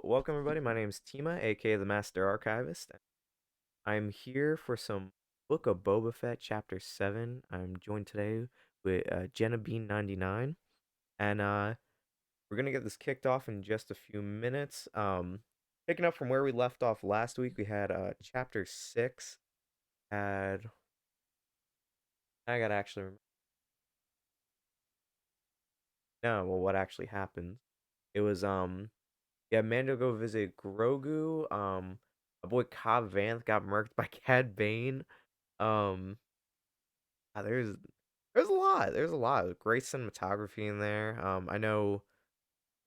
welcome everybody. My name is Tima, aka the Master Archivist. I'm here for some Book of Boba Fett Chapter 7. I'm joined today with Jenna Bean 99, and we're gonna get this kicked off in just a few minutes. Picking up from where we left off last week, we had Chapter 6. Had I gotta actually remember. No, well, what actually happened? It was yeah, Mando go visit Grogu. My boy Cobb Vanth got murked by Cad Bane. Um, there's a lot. There's a lot. Great cinematography in there. I know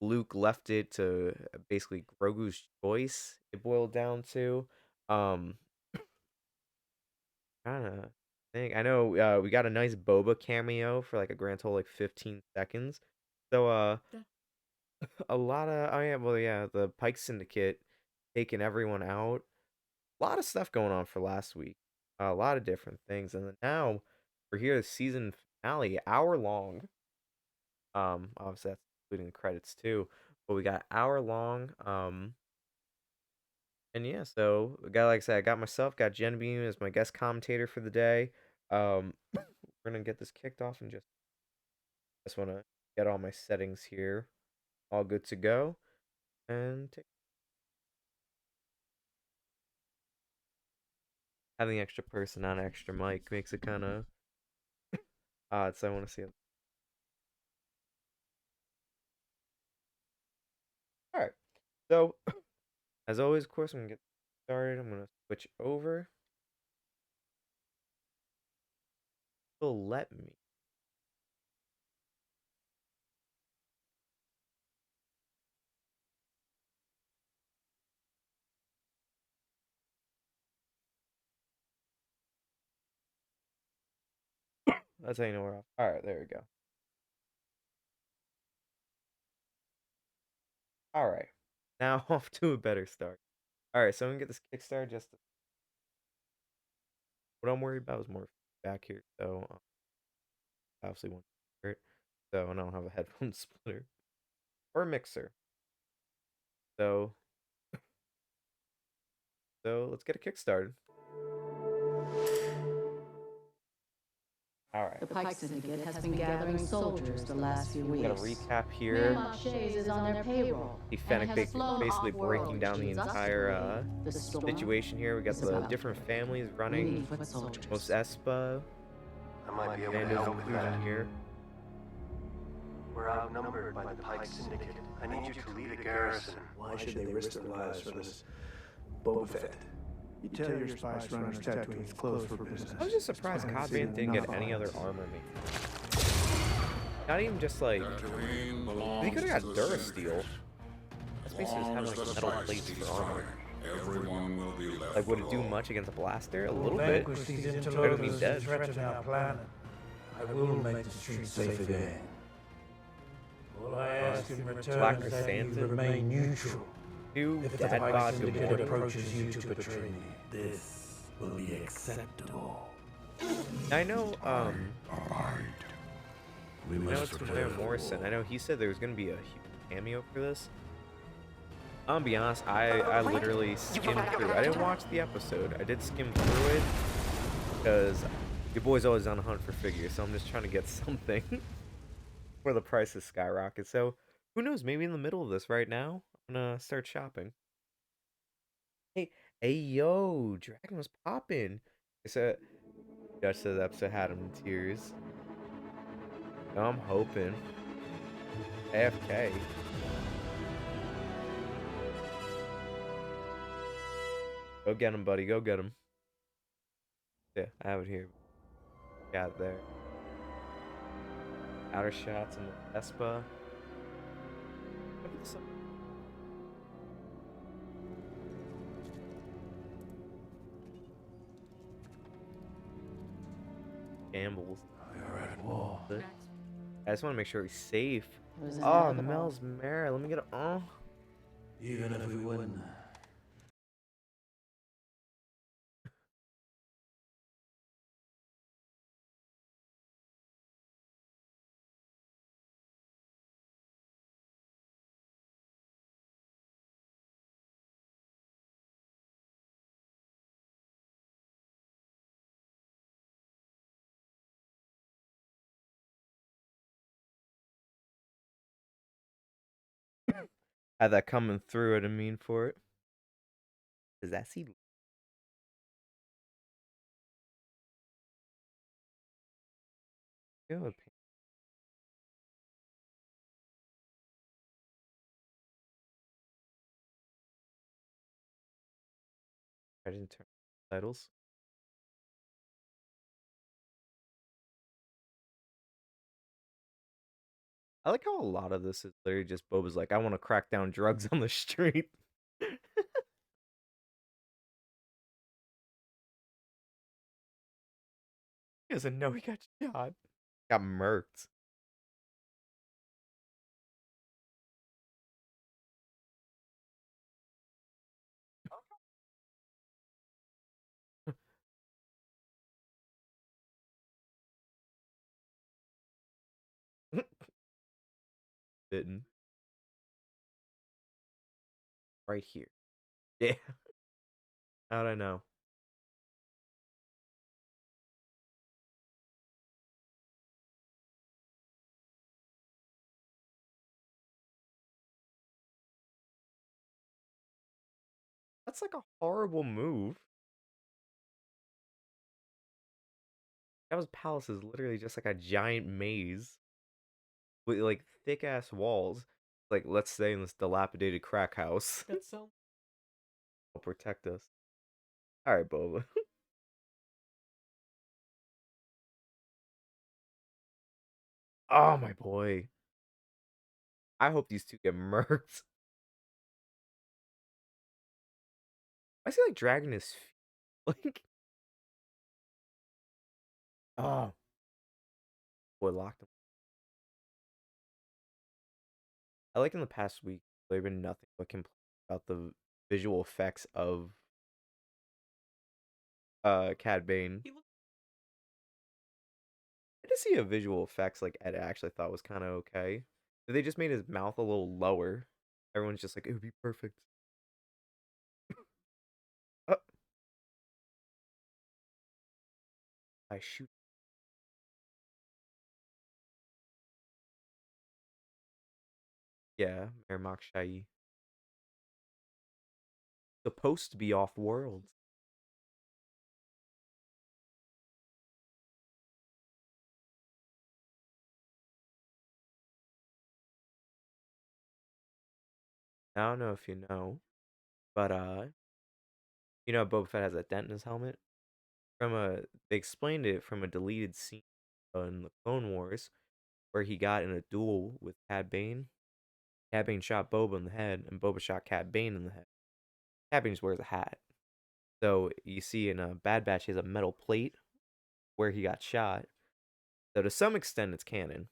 Luke left it to basically Grogu's choice. It boiled down to. Um, kind of think I know. We got a nice Boba cameo for like a grand total like 15 seconds. So a lot of the Pike Syndicate taking everyone out. A lot of stuff going on for last week. A lot of different things, and then now we're here, the season finale, hour long. Obviously that's including the credits too, but we got hour long. And yeah, so like I said, I got myself, got Genevieve as my guest commentator for the day. We're gonna get this kicked off and just want to get all my settings here, all good to go, and having extra person on extra mic makes it kind of odd. So I want to see it. All right, so as always, of course, I'm gonna get started. I'm gonna switch over. Will let me. That's how you know we're off. All right, there we go. All right, now off to a better start. All right, so I'm gonna get this Kickstarter. What I'm worried about is more back here. So obviously one shirt. So I don't have a headphone splitter or a mixer. So let's get a Kickstarter. All right. The Pike Syndicate has been gathering soldiers the last few weeks. Got a recap Mayor here. Shays is on their payroll. Fennec basically breaking down the entire situation here. We got the different families running. Most Espa. I might be able to Mando's help with that. included here. We're outnumbered by the Pike Syndicate. I need you to lead a garrison. Why should they risk their lives for this Boba Fett? You tell your spice runners Tatooine's closed for business. I was just surprised Cobb Vanth didn't get any other armor made. Not even just like he could have got Durasteel. That's basically just having like metal plates for armor. Everyone will be left Like, would it do much against a blaster? A little bit. Vanquish these Better than interlopers being and dead. threaten our planet. I will make the streets safe again. All I ask in return Black is that you Chrysanthemum. remain neutral. Two If the dead Pike gods Syndicate of war. approaches you to betray me, this will be acceptable. I know, abide. We I know must it's prepare Blair for Morrison. war. I know he said there was gonna be a huge cameo for this. I'll be honest, I literally skimmed through. I didn't watch the episode. I did skim through it because your boy's always on a hunt for figures, so I'm just trying to get something before the prices skyrocket. So who knows? Maybe in the middle of this right now, I'm gonna start shopping. Hey, hey, yo, Dragon was popping. So Judge said the episode had him in tears. I'm hoping. AFK. Go get him, buddy. Go get him. Yeah, I have it here. Got it there. Outer shots and the Espa. Look at this. Gambles. We are at war. I just want to make sure he's safe. It was Oh, inevitable. Mel's Mara. Let me get a. Even if we win, Had that coming through. I didn't mean for it. Does that see? Good. I didn't turn titles. I like how a lot of this is literally just Boba's like, I want to crack down drugs on the street. He doesn't know he got shot. Got murked. Bitten. Right here. Yeah. How'd I know? That's like a horrible move. Jabba's palace is literally just like a giant maze with like thick ass walls. Like, let's stay in this dilapidated crack house. That's so. Will protect us. All right, Boba. Oh my boy. I hope these two get murked. I see like dragging his feet. Like, oh boy, locked him. I like in the past week there have been nothing but complaints about the visual effects of Cad Bane. I did see a visual effects like Ed actually thought was kind of okay. They just made his mouth a little lower. Everyone's just like, it would be perfect. Oh, I shoot. Yeah, Merrimack Shai. Supposed to be off world. I don't know if you know, but you know Boba Fett has a dent in his helmet. They explained it from a deleted scene in the Clone Wars where he got in a duel with Cad Bane. Cad Bane shot Boba in the head, and Boba shot Cad Bane in the head. Cad Bane just wears a hat. So you see in a Bad Batch, he has a metal plate where he got shot. So to some extent, it's canon,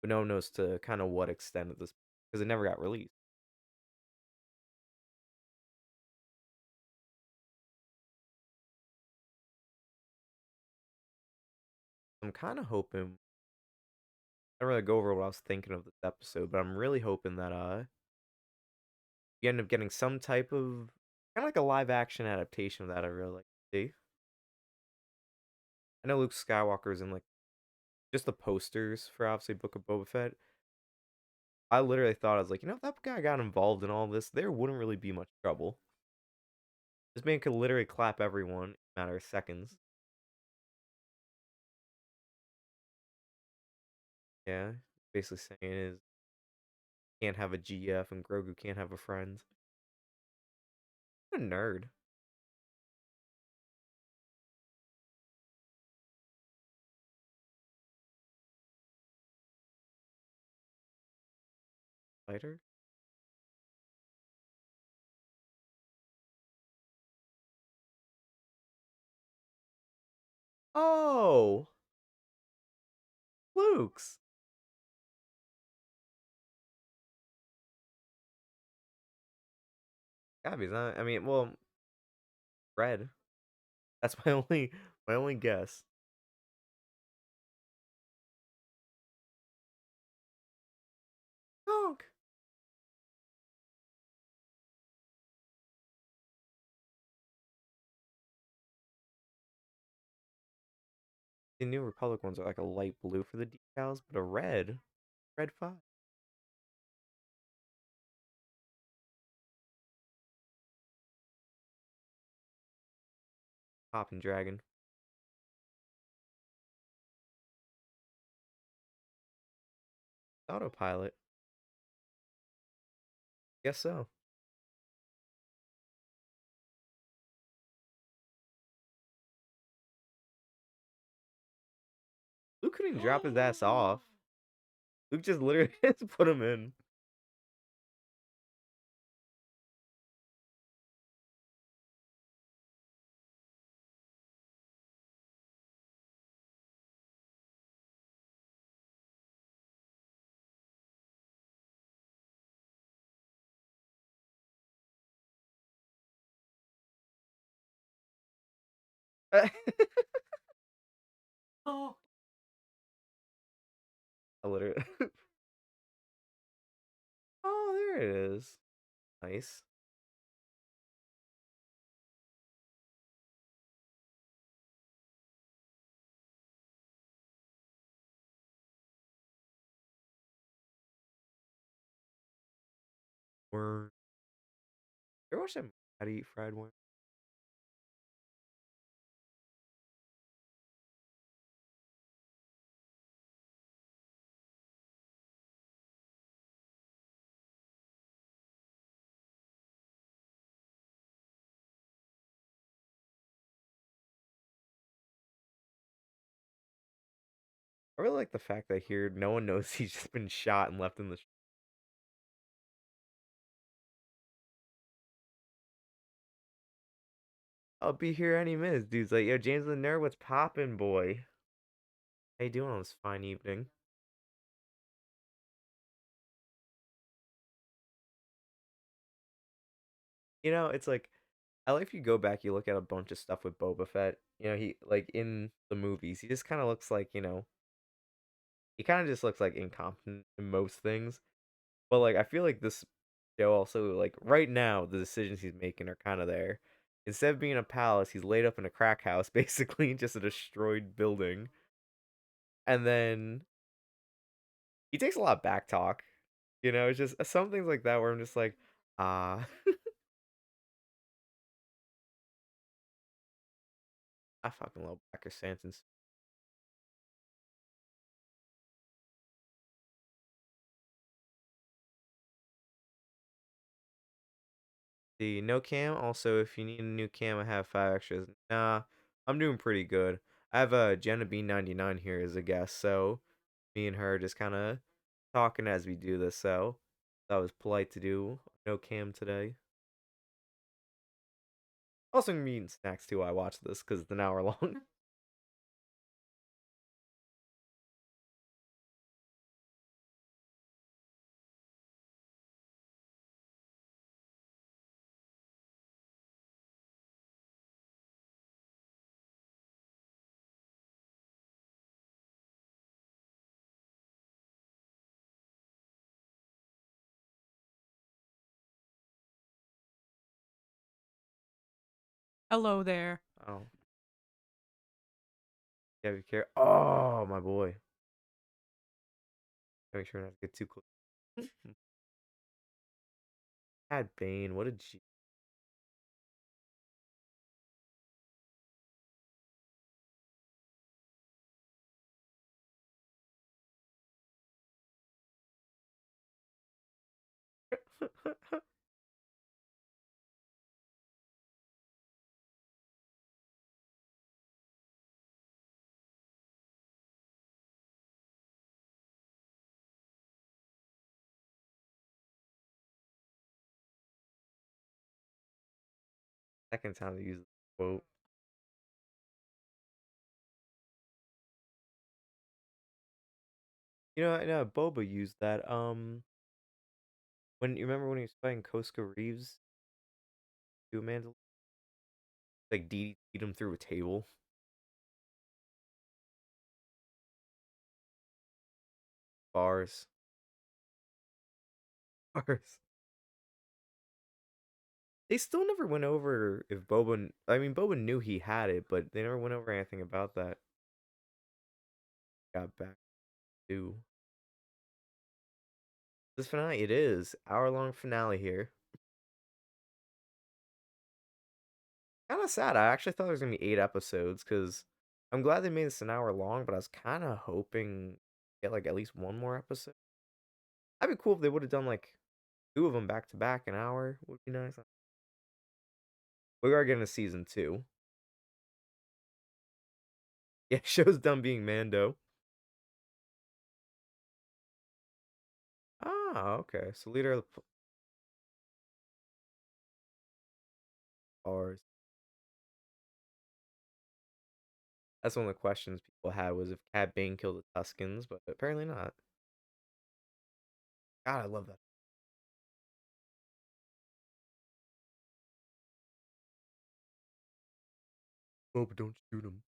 but no one knows to kind of what extent of this because it never got released. I'm kind of hoping. I don't really go over what I was thinking of this episode, but I'm really hoping that you end up getting some type of kind of like a live action adaptation of that. I really like to see. I know Luke Skywalker's in like just the posters for obviously Book of Boba Fett. I literally thought I was like, if that guy got involved in all this, there wouldn't really be much trouble. This man could literally clap everyone in a matter of seconds. Yeah, basically saying is can't have a GF and Grogu can't have a friend. What a nerd. Fighter? Oh, Luke's. Gotta be that. I mean, well, red. That's my only guess. Honk. The New Republic ones are like a light blue for the decals, but a red 5. Poppin' Dragon. Autopilot. Guess so. Luke couldn't drop his ass off. Luke just literally just put him in. Oh. I literally. Oh, there it is. Nice. Worm. You ever watch that How to Eat Fried Worm? I really like the fact that here no one knows he's just been shot and left in the. I'll be here any minute. Dude's like, yo, James the Nerd, what's poppin', boy? How you doing on this fine evening? You know, it's like I like if you go back, you look at a bunch of stuff with Boba Fett. You know, he like in the movies, he just kind of looks like he kind of just looks like incompetent in most things. But like I feel like this show also like right now the decisions he's making are kind of there. Instead of being a palace, he's laid up in a crack house, basically just a destroyed building. And then he takes a lot of back talk. You know, it's just some things like that where I'm just like, ah, I fucking love Backer Santons. The no cam. Also, if you need a new cam, I have 5 extras. Nah, I'm doing pretty good. I have a Jenna B99 here as a guest, so me and her just kind of talking as we do this. So that was polite to do no cam today. Also, gonna be eating snacks too. I watched this because it's an hour long. Hello there. Oh, yeah, be careful. Oh, my boy. Make sure not to get too close. Had Bane. What a G. Second time to use the quote. You know, I know Boba used that. When you remember when he was fighting Koska Reeves, to Amanda, like DDT'd him through a table. Bars. Bars. They still never went over if Boba. I mean, Boba knew he had it, but they never went over anything about that. Got back to this finale. It is hour-long finale here. Kind of sad. I actually thought there was gonna be 8 episodes because I'm glad they made this an hour long, but I was kind of hoping to get like at least one more episode. That'd be cool if they would have done like two of them back to back an hour. Would be nice. We are getting a season 2. Yeah, show's done being Mando. Ah, okay. So leader of the Pars. That's one of the questions people had was if Cad Bane killed the Tuscans, but apparently not. God, I love that. Boba, don't shoot him.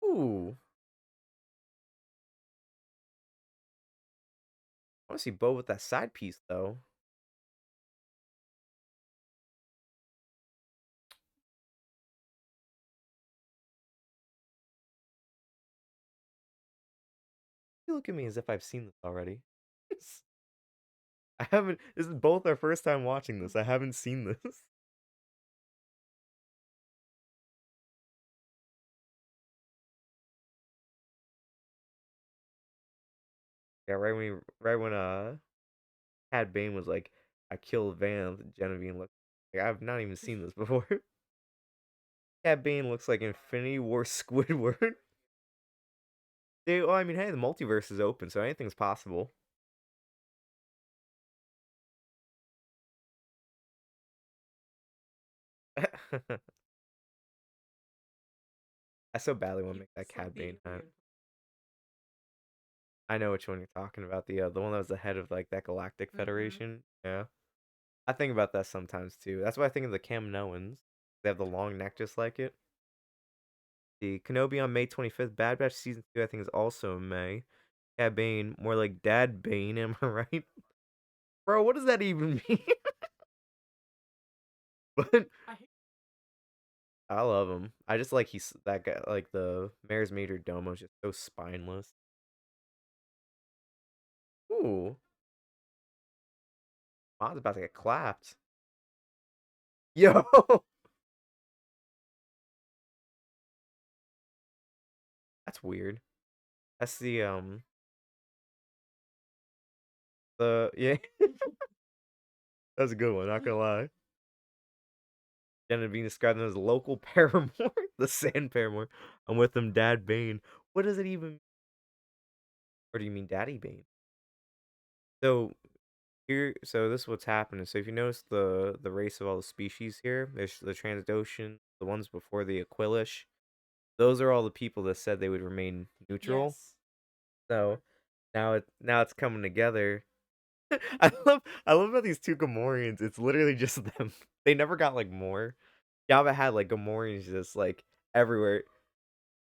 Ooh. I want to see Boba with that side piece, though. You look at me as if I've seen this already. I haven't. This is both our first time watching this. I haven't seen this. Yeah, right when Cad Bane was like, "I killed Van." Genevieve looked like I've not even seen this before. Cad Bane looks like Infinity War Squidward. Dude, well, I mean, hey, the multiverse is open, so anything's possible. I so badly want to make that Cad Bane hat. I know which one you're talking about. The one that was the head of like that Galactic Federation. Yeah, I think about that sometimes too. That's why I think of the Kaminoans. They have the long neck just like it. The Kenobi on May 25th. Bad Batch season 2 I think is also in May. Cad Bane, more like Dad Bane. Am I right, bro? What does that even mean? But I love him. I just like he's that guy. Like the Mayor's Major Domo is just so spineless. Ooh, Mom's about to get clapped. Yo, that's weird. That's the yeah. That's a good one. Not gonna lie. Genevieve described them as local paramour, the sand paramour. I'm with them, Dad Bane. What does it even? Or do you mean Daddy Bane? So here, so this is what's happening. So if you notice the race of all the species here, there's the Transdotion, the ones before the Aquilish. Those are all the people that said they would remain neutral. Yes. So now it's coming together. I love about these two Gamorreans. It's literally just them. They never got like more. Java had like Gamorreans just like everywhere.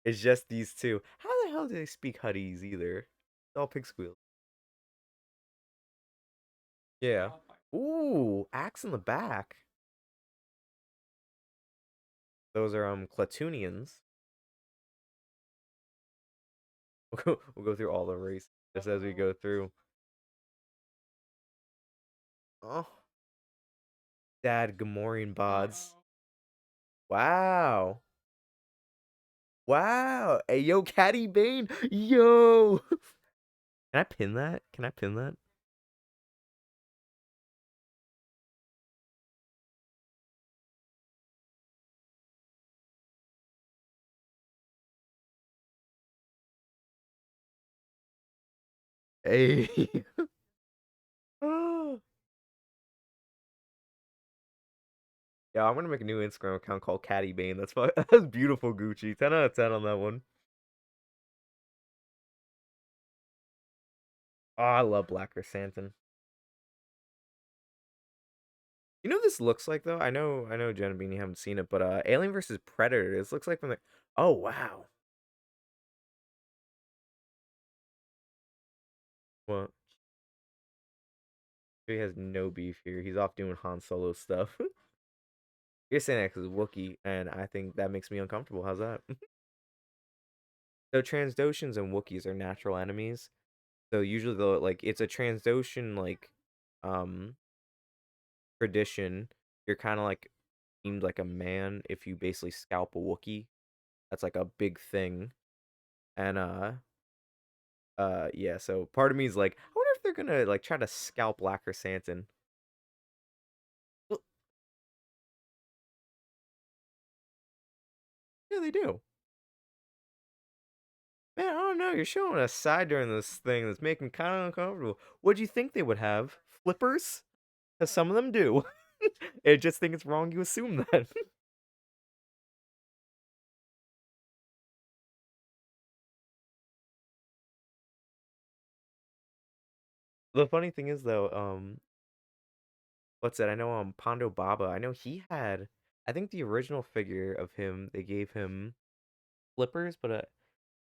It's just these two. How the hell do they speak Huttese either? It's all pig squeal. Yeah. Ooh, axe in the back. Those are Clatoonians. We'll go through all the race just as we go through. Oh, Dad Gamorrean bods. Wow. Wow. Hey, yo, Caddy Bane. Yo. Can I pin that? Can I pin that? Hey. Oh. Yeah, I'm gonna make a new Instagram account called Caddy Bane. That's beautiful, Gucci. 10 out of 10 on that one. Oh, I love Black Chrysanthemum. You know what this looks like though? I know Jen and Beanie haven't seen it, but Alien versus Predator. This looks like from the Oh wow. What? He has no beef here. He's off doing Han Solo stuff. You're saying that because Wookiee, and I think that makes me uncomfortable. How's that? So Transdoshans and Wookiees are natural enemies. So usually though, like it's a Transdoshan like um tradition. You're kind of like seemed like a man if you basically scalp a Wookiee. That's like a big thing. And yeah, so part of me is like, I wonder if they're gonna like try to scalp Lacquer Santon. Well, yeah, they do. Man, I don't know. You're showing a side during this thing that's making kind of uncomfortable. What do you think they would have? Flippers? Because some of them do. I just think it's wrong you assume that. The funny thing is though, what's that? I know Pondo Baba. I know he had. I think the original figure of him, they gave him flippers, but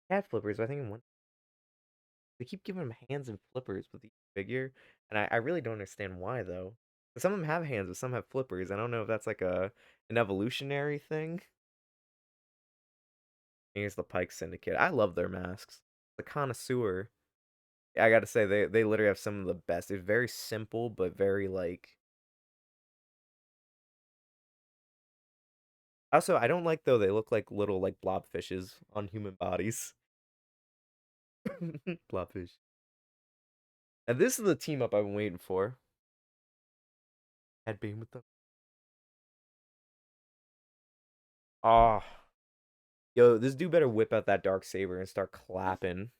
he had flippers. But I think in one they keep giving him hands and flippers with the figure, and I really don't understand why though. Some of them have hands, but some have flippers. I don't know if that's like an evolutionary thing. Here's the Pike Syndicate. I love their masks. The connoisseur. I gotta say, they literally have some of the best. It's very simple, but very like. Also, I don't like though they look like little like blobfishes on human bodies. Blobfish. And this is the team up I've been waiting for. Had been with them. Ah, yo, this dude better whip out that dark saber and start clapping.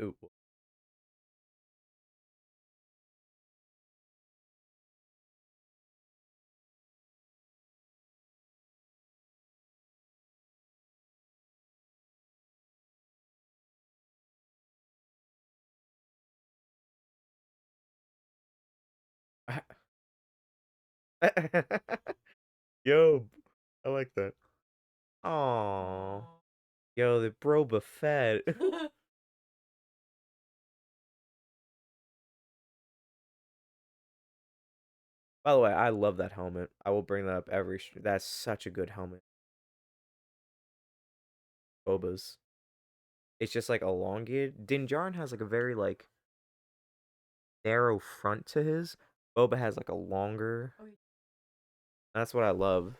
Ooh. Yo, I like that. Aww. Yo, the bro Buffett. By the way, I love that helmet. I will bring that up every. That's such a good helmet. Boba's. It's just like elongated. Din Djarin has like a very like narrow front to his. Boba has like a longer. That's what I love.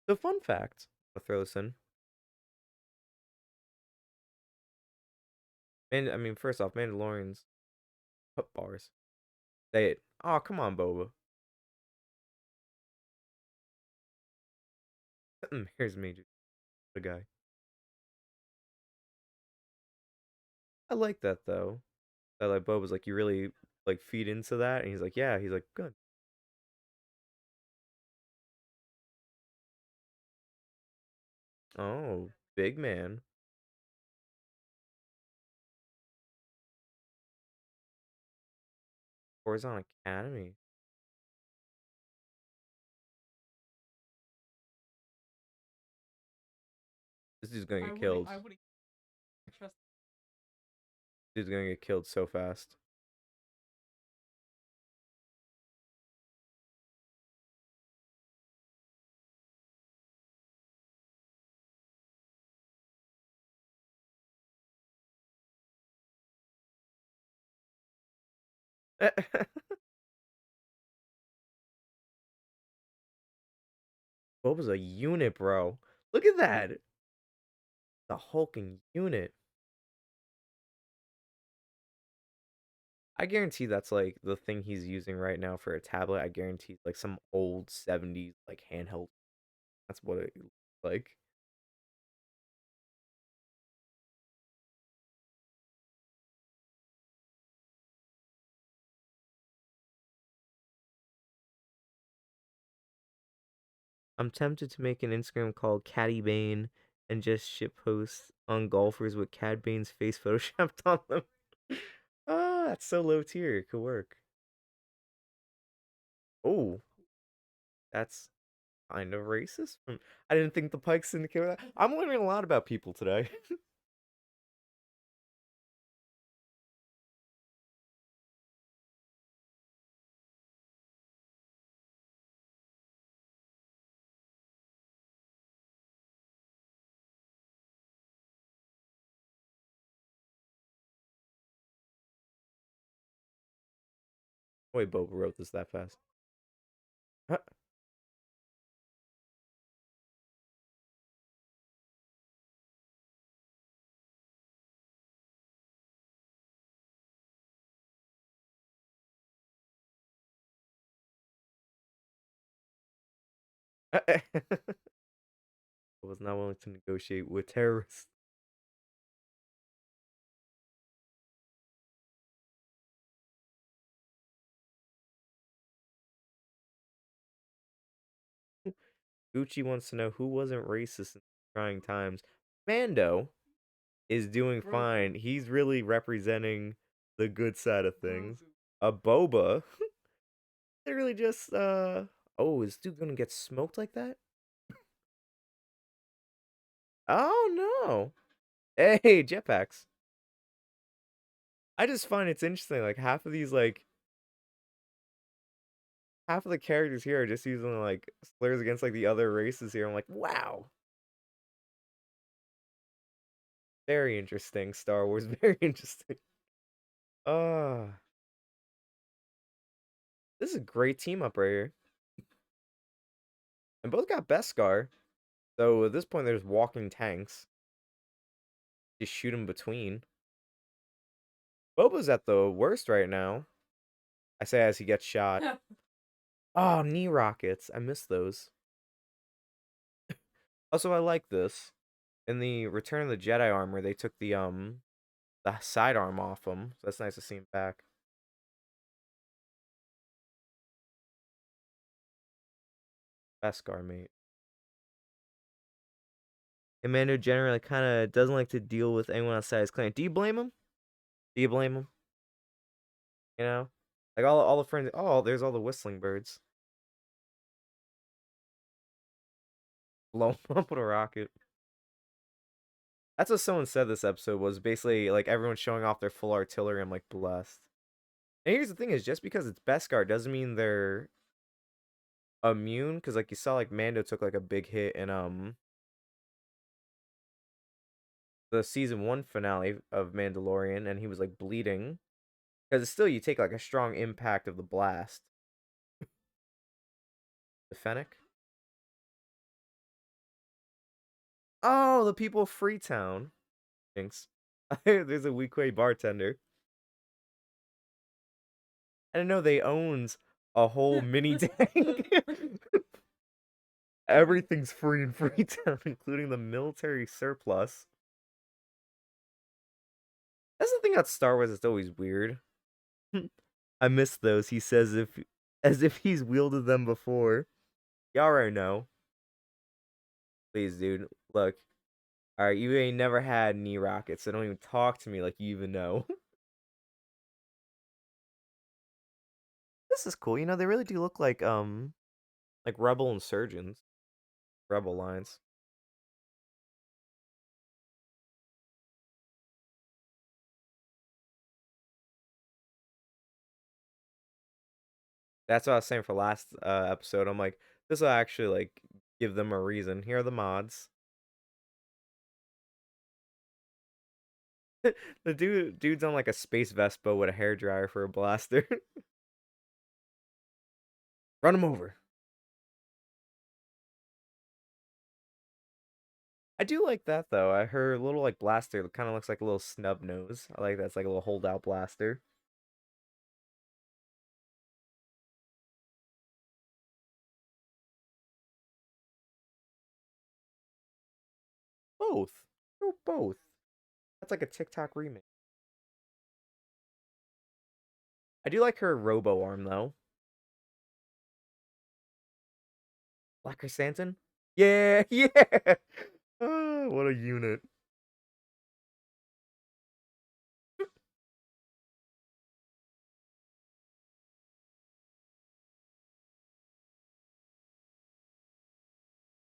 The fun fact. I'll throw this in. Man, I mean, first off, Mandalorians put bars. Say it. Oh, come on, Boba. Here's me, the guy. I like that though. That like Boba's like, you really like feed into that, and he's like, yeah. He's like, good. Oh, big man. Horizon Academy. This dude's gonna get killed. I wouldn't trust. Dude's gonna get killed so fast. Boba's a unit, bro. Look at that. The hulking unit. I guarantee that's like the thing he's using right now for a tablet. I guarantee like some old 70s like handheld. That's what it looks like. I'm tempted to make an Instagram called Caddy Bane and just shit posts on golfers with Cad Bane's face photoshopped on them. Ah, that's so low tier. It could work. Oh, that's kind of racist. I didn't think the Pike Syndicate. I'm learning a lot about people today. Wait, Boba wrote this that fast. Huh. I was not willing to negotiate with terrorists. Gucci wants to know who wasn't racist in trying times. Mando is doing fine. He's really representing the good side of things. A Boba, literally just oh, is dude gonna get smoked like that? Oh no. Hey, jetpacks. I just find it's interesting. Like half of the characters here are just using like slurs against like the other races here. I'm like, wow. Very interesting, Star Wars. Very interesting. Uh this is a great team up right here. And both got Beskar. So at this point there's walking tanks. Just shoot them between. Boba's at the worst right now. I say as he gets shot. Oh, knee rockets. I miss those. Also, I like this. In the Return of the Jedi armor, they took the sidearm off him. So that's nice to see him back. Beskar, mate. Commando generally kind of doesn't like to deal with anyone outside his clan. Do you blame him? Do you blame him? You know? Like all the friends. Oh, there's all the whistling birds. Blow him up with a rocket. That's what someone said this episode was basically like everyone showing off their full artillery. I'm like, blessed. And here's the thing is just because it's Beskar doesn't mean they're immune. Because like you saw like Mando took like a big hit in the season 1 finale of Mandalorian and he was like bleeding. Because still you take like a strong impact of the blast. The Fennec? Oh, the people of Freetown. Thanks. There's a Weequay bartender. I didn't know they owns a whole mini tank. Everything's free in Freetown, including the military surplus. That's the thing about Star Wars that's always weird. I miss those, he says as if he's wielded them before. You already know. Please, dude. Look. Alright, you ain't never had knee rockets, so don't even talk to me like you even know. This is cool. You know, they really do look like rebel insurgents. Rebel lines. That's what I was saying for last episode. I'm like, this will actually like give them a reason. Here are the mods. The dude's on like a space Vespa with a hairdryer for a blaster. Run him over. I do like that though. Her little like blaster kind of looks like a little snub nose. I like that. It's like a little holdout blaster. Both. Oh, both. That's like a TikTok remake. I do like her robo arm though. Black Chrysanthemum? Yeah, yeah. Oh, what a unit.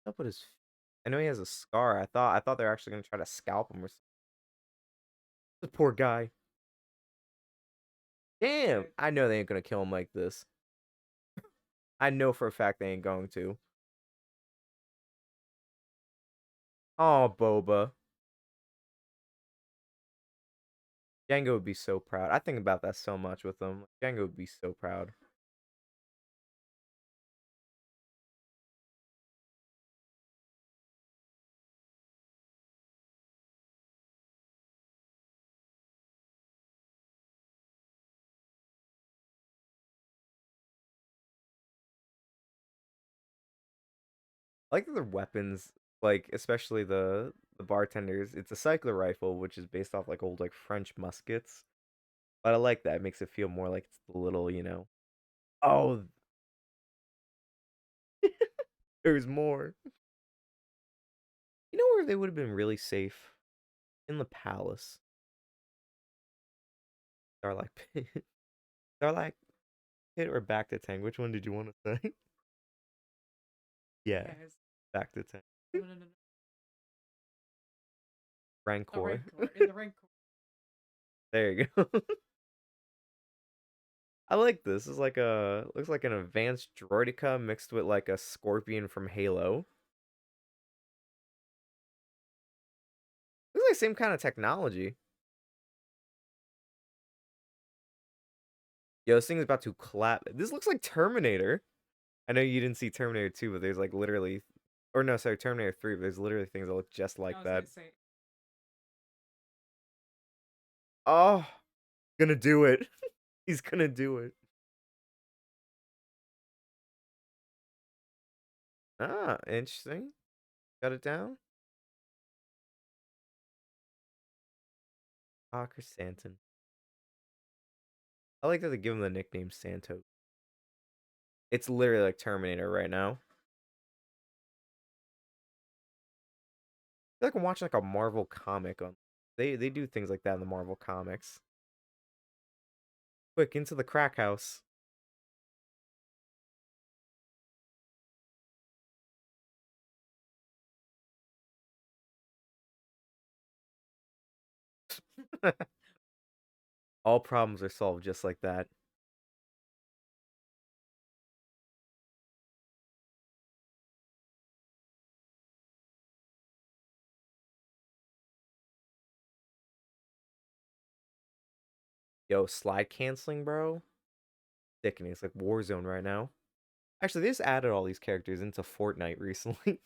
Up with his. I know he has a scar. I thought they were actually gonna try to scalp him or something. The poor guy. Damn, I know they ain't gonna kill him like this. I know for a fact they ain't going to. Oh, Boba. Django would be so proud. I think about that so much with him. Django would be so proud. I like that their weapons, like especially the bartenders, it's a cycler rifle, which is based off like old like French muskets. But I like that. It makes it feel more like it's the little, Oh, there's more. You know where they would have been really safe? In the palace. Starlight Pit. Starlight Pit or Back to Tank? Which one did you want to say? Yeah, Yes. Back to Tank. No, no, no, no. The Rancor. Rancor. In the Rancor. There you go. I like this. It's like looks like an advanced droideka mixed with like a scorpion from Halo. Looks like same kind of technology. Yo, this thing is about to clap. This looks like Terminator. I know you didn't see Terminator 2, but there's like literally, or no, sorry, Terminator 3, but there's literally things that look just I like was that. gonna say, Oh, gonna do it. He's gonna do it. Ah, interesting. Got it down. Ah, Chrysanthemum. I like that they give him the nickname Santo. It's literally like Terminator right now. I feel like I'm watching like a Marvel comic on. They do things like that in the Marvel comics. Quick into the crack house. All problems are solved just like that. Yo, slide canceling, bro. Sickening. It's like Warzone right now. Actually, they just added all these characters into Fortnite recently.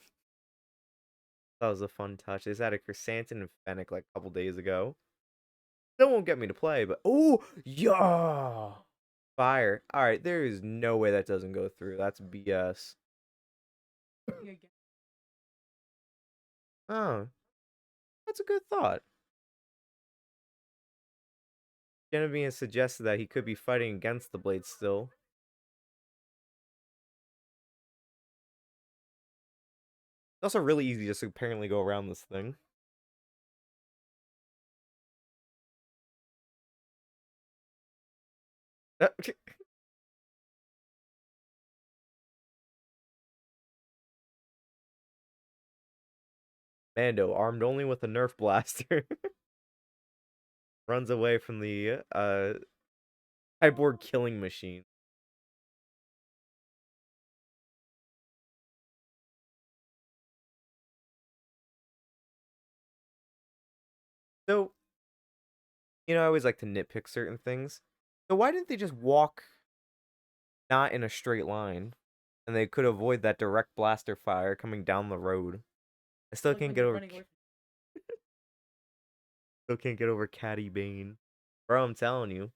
That was a fun touch. They just added Chrysanthemum and Fennec like a couple days ago. That won't get me to play, but oh yeah, fire! All right, there is no way that doesn't go through. That's BS. yeah, yeah. Oh, that's a good thought. Genevieve suggested that he could be fighting against the blade still. It's also really easy just to apparently go around this thing. Mando, armed only with a Nerf blaster, runs away from the cyborg killing machine. So, I always like to nitpick certain things. So why didn't they just walk not in a straight line? And they could avoid that direct blaster fire coming down the road. I still Like can't when get you're over running away still can't get over Caddy Bane. Bro, I'm telling you.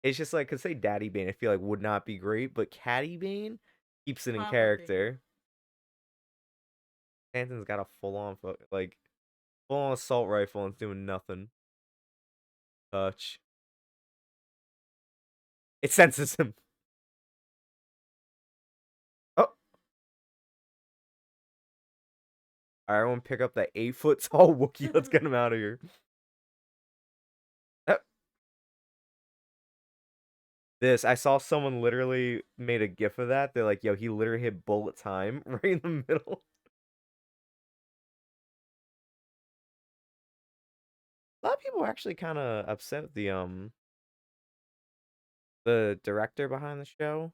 It's just like, cause say Daddy Bane, I feel like would not be great, but Caddy Bane keeps it in Papa Bane. character. Stanton's got a full on assault rifle and it's doing nothing. Touch. It senses him. Oh, alright, everyone pick up that 8-foot tall Wookiee. Let's get him out of here. I saw someone literally made a gif of that. They're like, yo, he literally hit bullet time right in the middle. A lot of people are actually kind of upset with the director behind the show.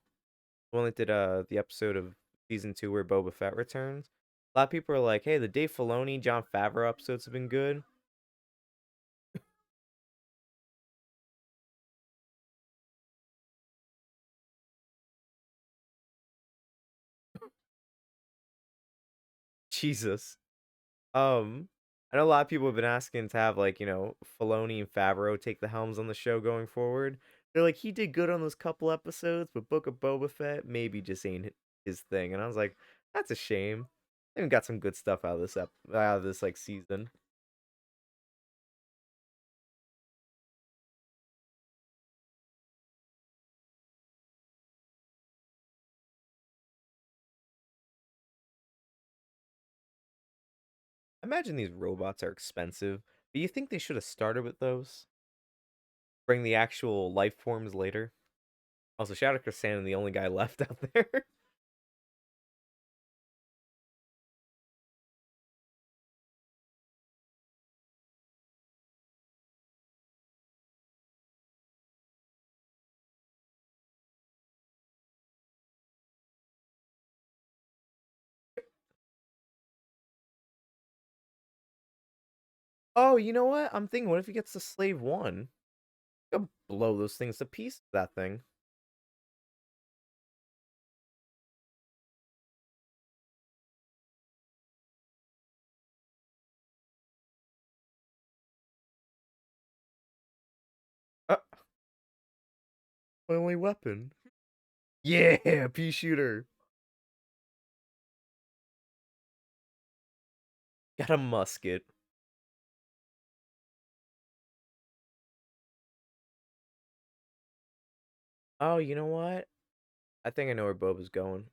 The one that did the episode of season 2 where Boba Fett returns. A lot of people are like, hey, the Dave Filoni, Jon Favreau episodes have been good. Jesus. I know a lot of people have been asking to have like, Filoni and Favreau take the helms on the show going forward. They're like, he did good on those couple episodes, but Book of Boba Fett maybe just ain't his thing. And I was like, that's a shame. They even got some good stuff out of this like season. I imagine these robots are expensive, but you think they should have started with those? Bring the actual life forms later? Also, shout out to Chris, the only guy left out there. Oh, you know what? I'm thinking, what if he gets the Slave One? He'll blow those things to pieces, that thing. Uh, my only weapon. Yeah, pea shooter. Got a musket. Oh, you know what? I think I know where Boba's going.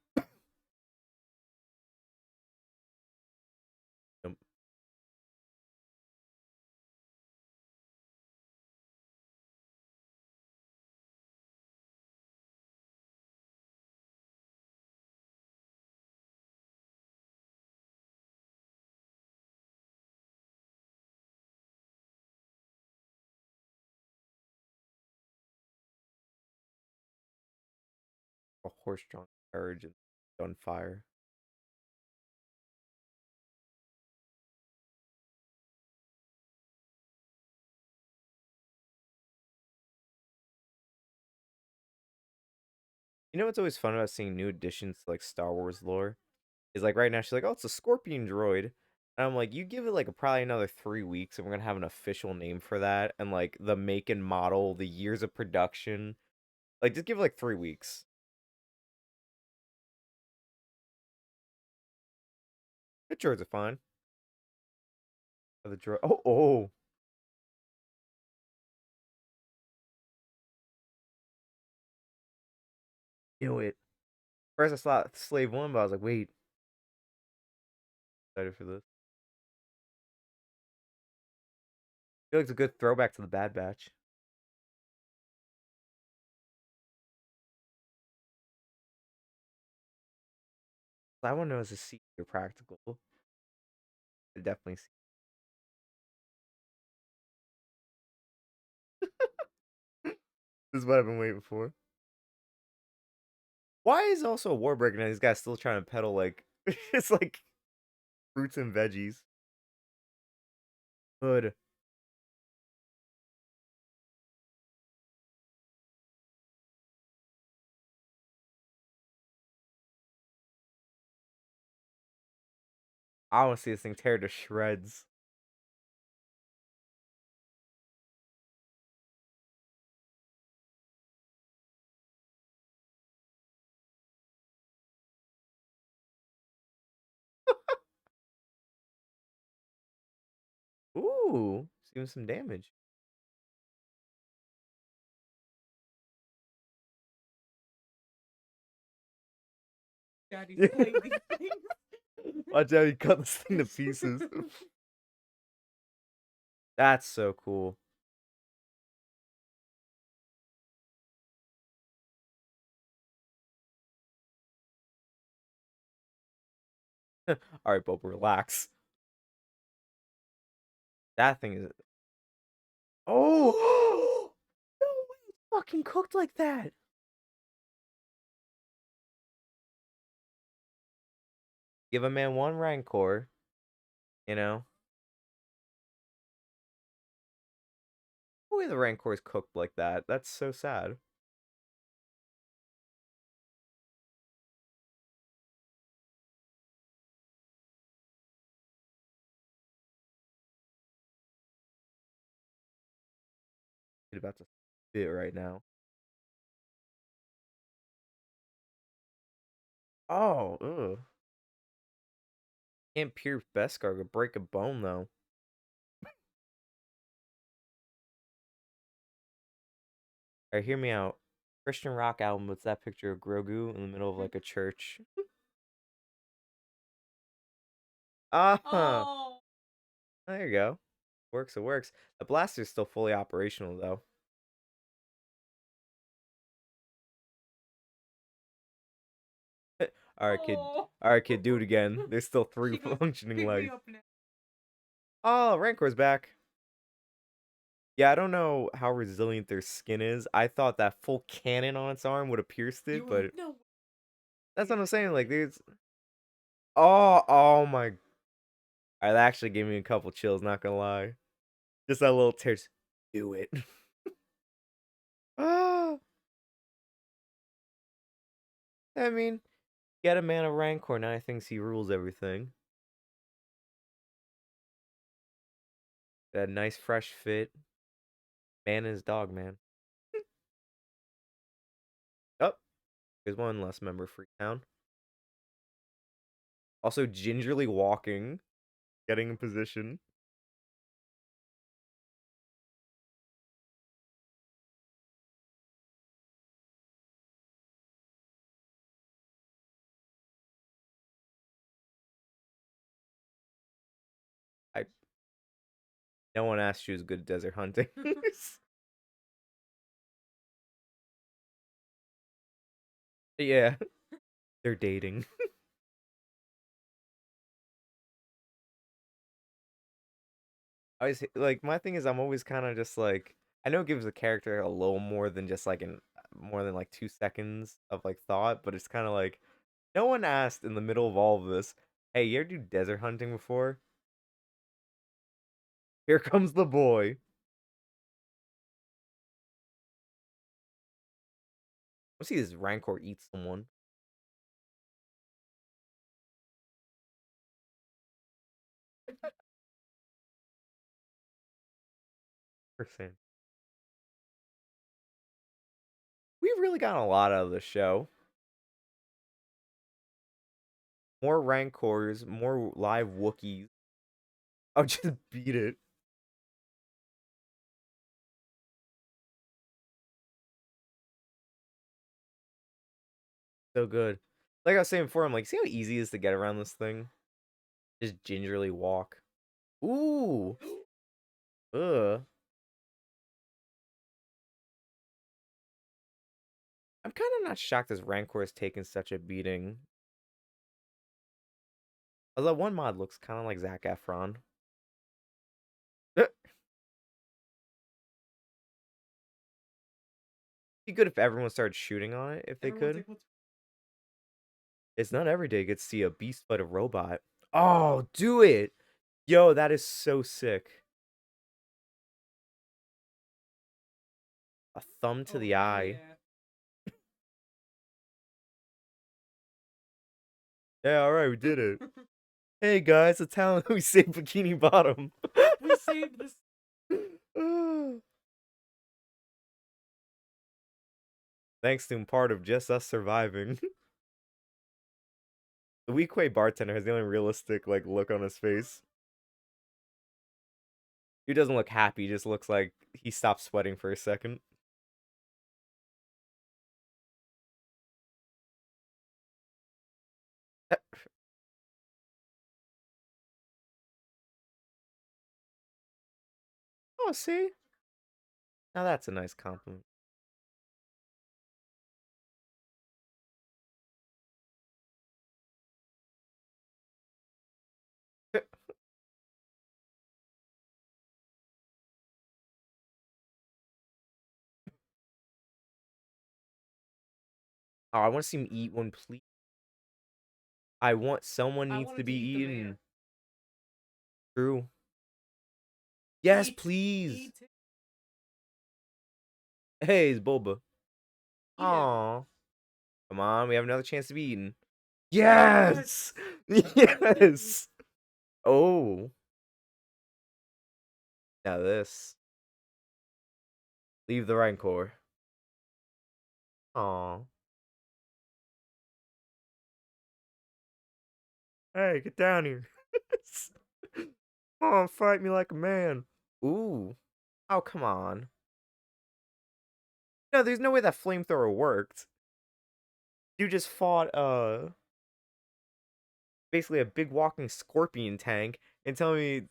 Um, a horse-drawn carriage and gunfire. You know what's always fun about seeing new additions to like Star Wars lore? Is like right now she's like, oh, it's a scorpion droid. And I'm like, you give it like probably another 3 weeks and we're gonna have an official name for that and like the make and model, the years of production. Like just give it like 3 weeks. The droids are fine. The droid. Oh. Knew it. First I saw Slave One, but I was like, wait, excited for this. I feel like it's a good throwback to the Bad Batch. I want to know is a C or practical. I definitely see. This is what I've been waiting for. Why is also a Warbreaker now? These guys still trying to peddle like it's like fruits and veggies. Good. I want to see this thing tear to shreds. Ooh, it's doing some damage. Daddy's Yeah. playing these things. Watch out, he cut this thing to pieces. That's so cool. All right, Boba, relax. That thing is. Oh, no way! It's fucking cooked like that. Give a man one Rancor, you know. The way the Rancor is cooked like that, that's so sad. He's about to spit right now. Oh, ugh. Can't pierce Beskar to break a bone though. Alright, hear me out. Christian rock album with that picture of Grogu in the middle of like a church. Ah, Oh. there you go. Works, it works. The blaster's still fully operational though. Alright, kid. Oh. Alright, kid, do it again. There's still 3 She goes, functioning "Pick me legs. up now." Oh, Rancor's back. Yeah, I don't know how resilient their skin is. I thought that full cannon on its arm would have pierced You it, were but like, no. that's what I'm saying. Like, there's. Oh my. Alright, that actually gave me a couple chills, not gonna lie. Just that little tears. Do it. Ah. I mean, get a man of Rancor, now he thinks he rules everything. That nice fresh fit. Man and his dog, man. Oh, there's one less member of Freetown. Also, gingerly walking, getting in position. I No one asked you was good at desert hunting. Yeah, they're dating. I always like my thing is I'm always kind of just like I know it gives the character a little more than just like an more than like 2 seconds of like thought, but it's kind of like no one asked in the middle of all of this, hey, you ever do desert hunting before? Here comes the boy. Let's see this Rancor eat someone. Percent. We've really gotten a lot out of the show. More Rancors, more live Wookiees. Oh, just beat it. So good. Like I was saying before, I'm like, see how easy it is to get around this thing? Just gingerly walk. Ooh. Ugh. I'm kind of not shocked this Rancor has taken such a beating. Although one mod looks kind of like Zac Efron. Be good if everyone started shooting on it, if they Everyone's could. like, what's It's not every day you get to see a beast fight a robot. Oh, do it! Yo, that is so sick. A thumb to oh, the hell eye. yeah. Yeah, alright, we did it. Hey guys, the talent we saved Bikini Bottom. We saved this. Thanks to part of just us surviving. The Weequay bartender has the only realistic like look on his face. He doesn't look happy, he just looks like he stopped sweating for a second. Oh, see? Now that's a nice compliment. Oh, I want to see him eat one, please. I want someone I needs to wanted be eat the eaten. mayor. True. Yes, Eat, please. eat, Hey, it's Boba. eat him. Aw. Come on, we have another chance to be eaten. Yes! Yes! Oh. Now this. Leave the Rancor. Aw. Hey, get down here. Oh, fight me like a man. Ooh. Oh, come on. No, there's no way that flamethrower worked. You just fought, basically a big walking scorpion tank and tell me...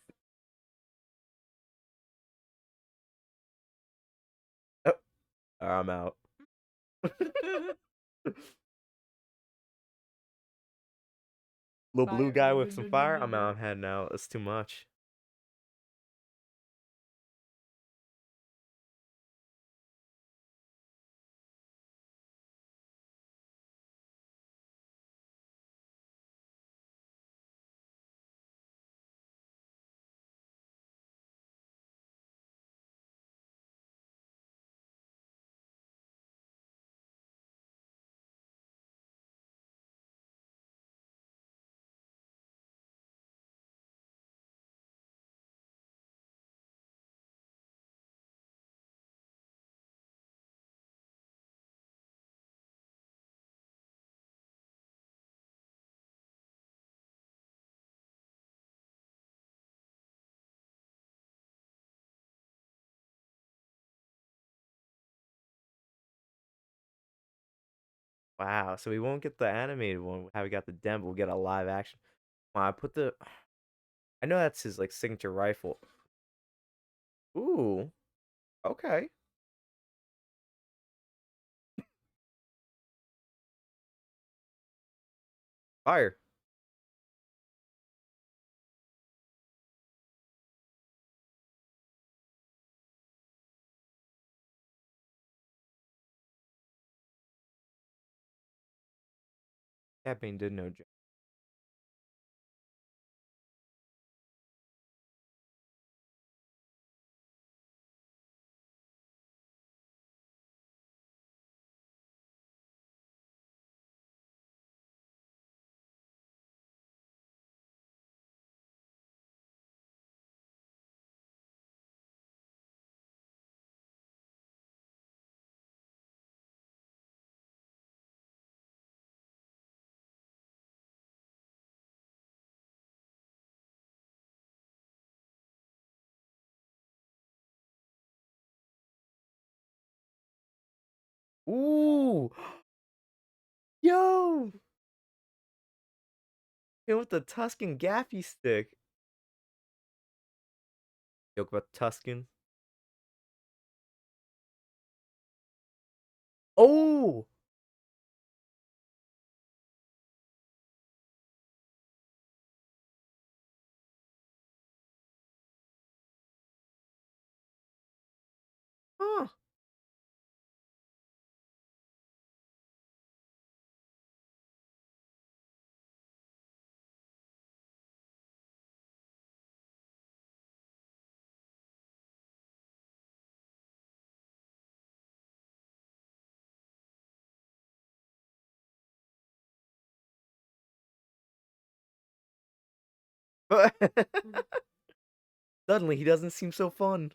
Oh, I'm out. Little blue Fire. guy with some fire? I'm out. I'm heading out. That's too much. Wow, so we won't get the animated one. How we got the demo, we'll get a live action. Wow, I put the... I know that's his, like, signature rifle. Ooh, okay. Fire. Cat Bane did no job. Ooh! Yo! Hit with the Tuscan gaffy stick. Joke about Tuscan. Oh! Huh. Suddenly, he doesn't seem so fun.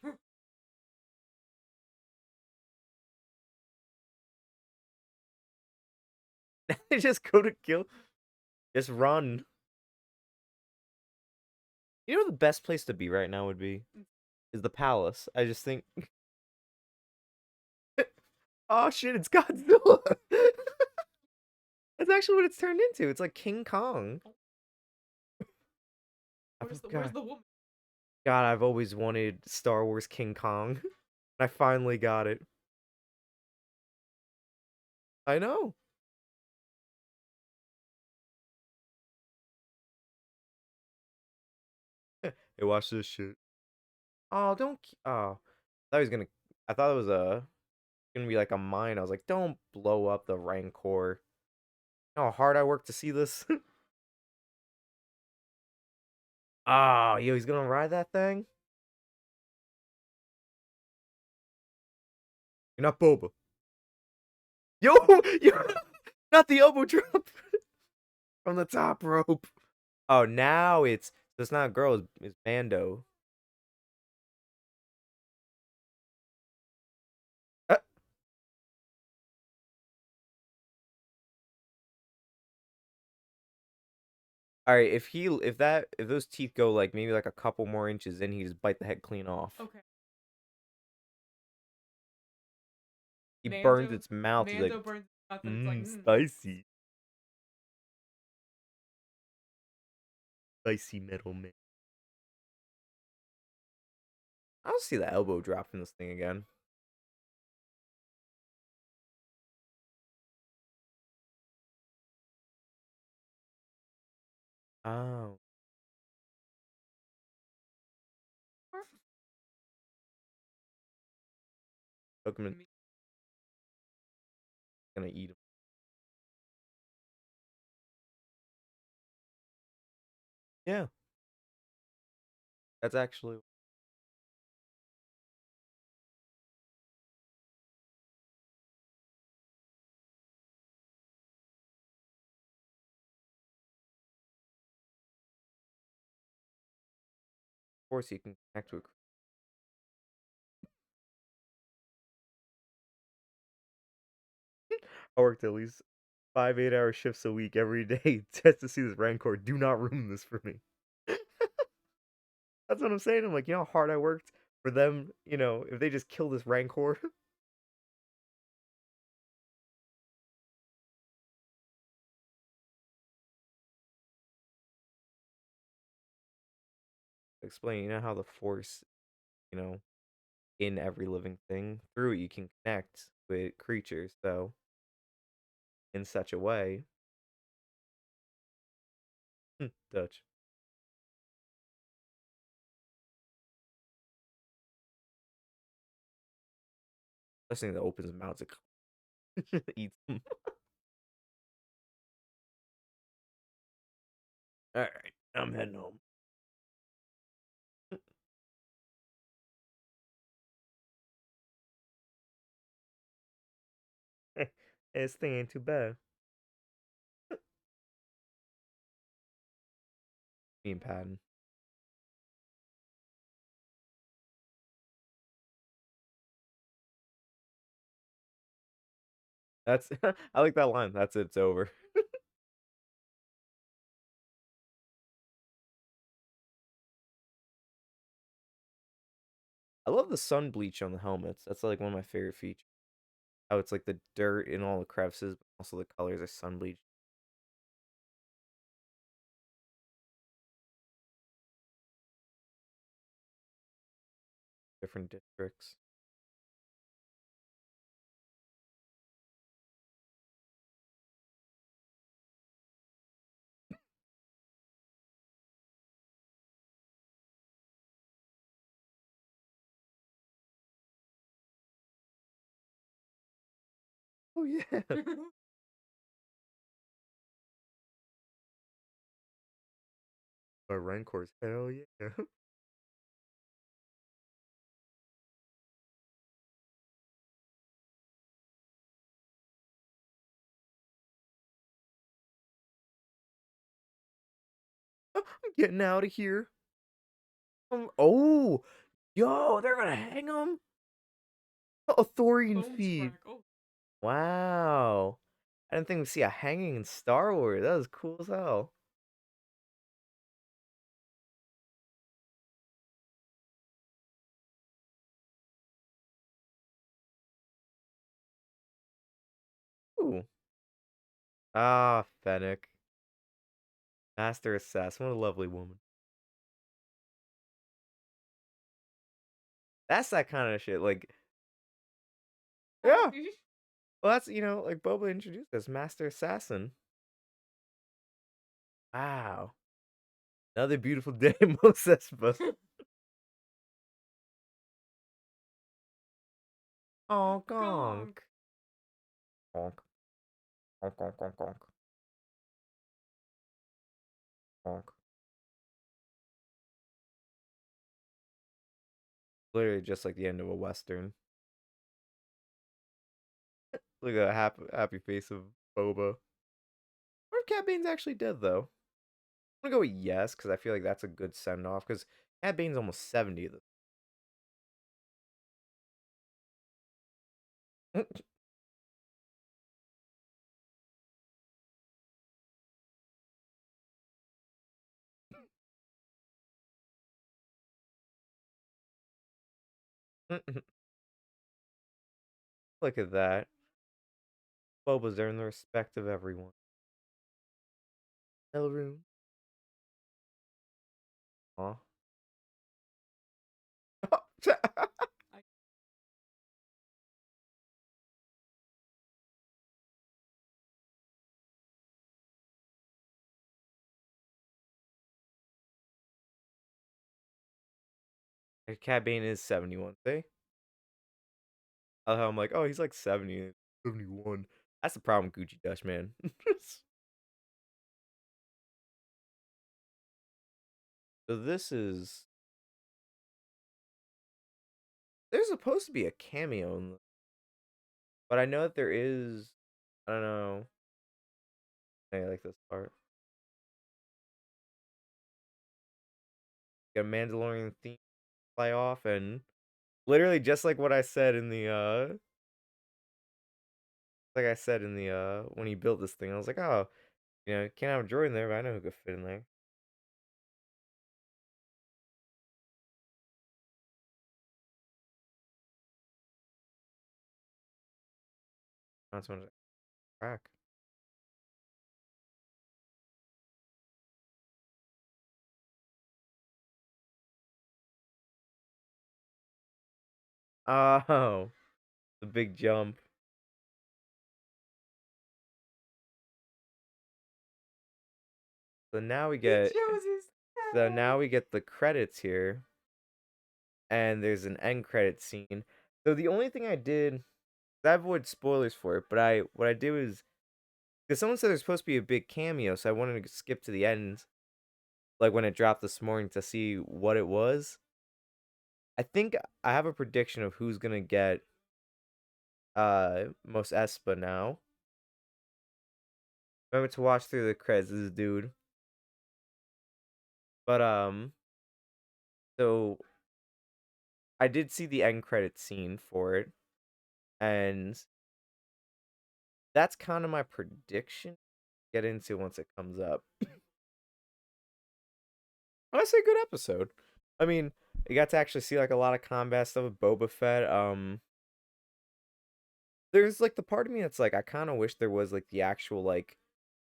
Just go to kill. Just run. You know the best place to be right now would be? Is the palace. I just think... Oh shit, it's Godzilla! That's actually what it's turned into. It's like King Kong. Where's the woman? God, I've always wanted Star Wars King Kong. I finally got it. I know. Hey, watch this shit. Oh, don't. Oh, I thought he was gonna. I thought it was gonna be like a mine. I was like, don't blow up the Rancor. You know how hard I worked to see this. Oh, yo, he's gonna ride that thing? You're not Boba. Yo, yo, not the elbow drop from the top rope. Oh, now it's not a girl, it's Mando. Uh, all right, if those teeth go like maybe like a couple more inches, then he just bite the head clean off. Okay. He burns Mando, its mouth. He's like, Mando burns his mouth and it's like, spicy, spicy metal man. I'll see the elbow drop in this thing again. Oh, Pokemon gonna eat him. Yeah, that's actually. Of course, you can connect to a. I worked at least 5 8-hour shifts a week every day just to see this Rancor. Do not ruin this for me. That's what I'm saying. I'm like, you know how hard I worked for them. You know, if they just kill this Rancor, explain. You know how the Force, you know, in every living thing through it, you can connect with creatures. So in such a way, Dutch. This thing that opens its mouth, like eats them. All right, I'm heading home. Hey, this thing ain't too bad. Being Patton. That's I like that line. That's it. It's over. I love the sun bleach on the helmets. That's like one of my favorite features. How it's like the dirt in all the crevices, but also the colors are sun bleached. Different districts. Oh yeah. But Rancors, hell yeah. I'm getting out of here. Oh, yo, they're gonna hang him. A Thorian boom feed. track. Oh, Wow. I didn't think we'd see a hanging in Star Wars. That was cool as hell. Ooh. Ah, Fennec. Master Assassin. What a lovely woman. That's that kind of shit. Like, yeah. Well, that's, like Boba introduced us, Master Assassin. Wow. Another beautiful day, Mos Espa. Oh, gonk. Honk. Honk, honk, honk, honk. Honk. Literally just like the end of a Western. Look at a happy face of Boba. What if Cat Bane's actually dead, though? I'm gonna go with yes, because I feel like that's a good send-off, because Cat Bane's almost 70. Look at that. Boba's earned the respect of everyone. Elrune. Aw. Cat Bane is 71, see? I love how I'm like, oh, he's like 70, 71. That's the problem, Gucci Dutch, man. So this is... There's supposed to be a cameo in this, but I know that there is... I don't know. I like this part. Got a Mandalorian theme play off, and literally just like what I said in the when he built this thing, I was like, oh, can't have a droid in there, but I know who could fit in there. That's one crack. Oh, the big jump. So now we get the credits here, and there's an end credit scene. So the only thing I did, I avoid spoilers for it, but what I did was, because someone said there's supposed to be a big cameo, so I wanted to skip to the end, like when it dropped this morning, to see what it was. I think I have a prediction of who's gonna get Mos Espa now. Remember to watch through the credits, this dude. But so I did see the end credit scene for it, and that's kind of my prediction. Get into once it comes up. I say good episode. I mean, you got to actually see like a lot of combat stuff with Boba Fett. There's like the part of me that's like, I kind of wish there was like the actual like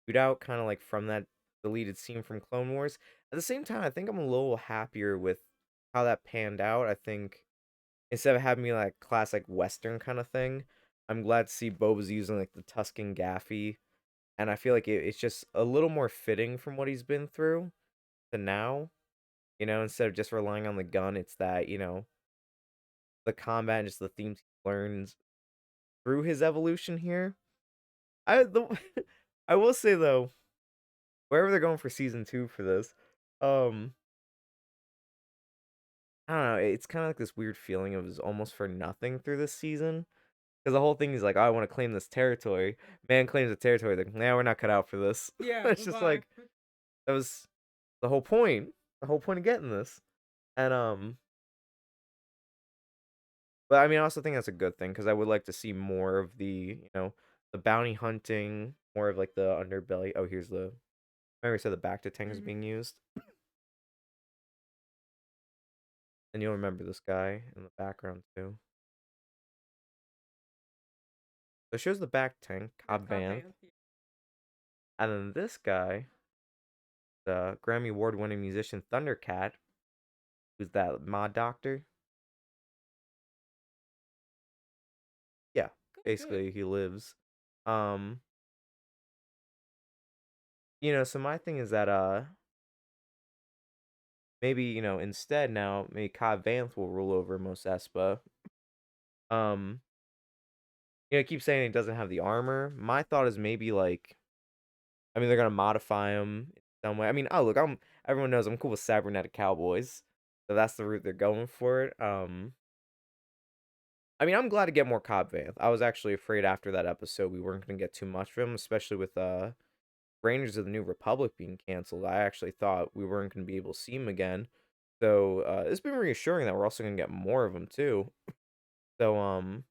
shootout, kind of like from that deleted scene from Clone Wars. At the same time, I think I'm a little happier with how that panned out. I think instead of having me like classic Western kind of thing, I'm glad to see Boba's using like the Tusken Gaffy, and I feel like it's just a little more fitting from what he's been through to now. Instead of just relying on the gun, it's that the combat and just the themes he learns through his evolution here. I will say though, wherever they're going for season 2 for this, um, I don't know. It's kind of like this weird feeling of almost for nothing through this season. Because the whole thing is like, oh, I want to claim this territory. Man claims the territory. Like, nah, we're not cut out for this. Yeah, It's just like, that was the whole point. The whole point of getting this. And, but I mean, I also think that's a good thing because I would like to see more of the bounty hunting, more of like the underbelly. Oh, here's the, remember I said the back to tank is being used? And you'll remember this guy in the background too. So it shows the back tank, Cobb Vanth. And then this guy, the Grammy Award winning musician Thundercat, who's that mod doctor. Yeah, basically he lives. So my thing is that maybe, instead now maybe Cobb Vanth will rule over Mos Espa. Um I keep saying he doesn't have the armor. My thought is maybe like, I mean, they're gonna modify him in some way. I mean, oh look, everyone knows I'm cool with cybernetic cowboys. So that's the route they're going for it. I mean, I'm glad to get more Cobb Vanth. I was actually afraid after that episode we weren't going to get too much of him, especially with Rangers of the New Republic being canceled. I actually thought we weren't going to be able to see him again. So it's been reassuring that we're also going to get more of him too. So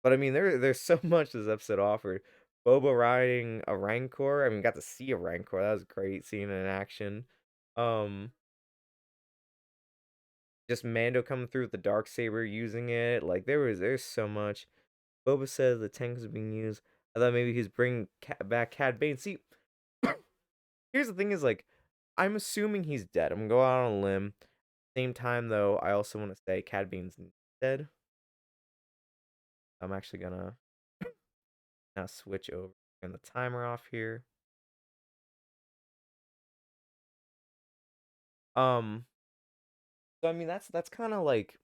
but I mean, there's so much this episode offered. Boba riding a Rancor. I mean, got to see a Rancor. That was great seeing it in action. Um, just Mando coming through with the dark saber, using it. Like there's so much. Boba says the tanks are being used. I thought maybe he's bringing back Cad Bane. See, here's the thing: is like, I'm assuming he's dead. I'm gonna go out on a limb. Same time though, I also want to say Cad Bane's dead. I'm actually gonna now switch over and the timer off here. So I mean that's kind of like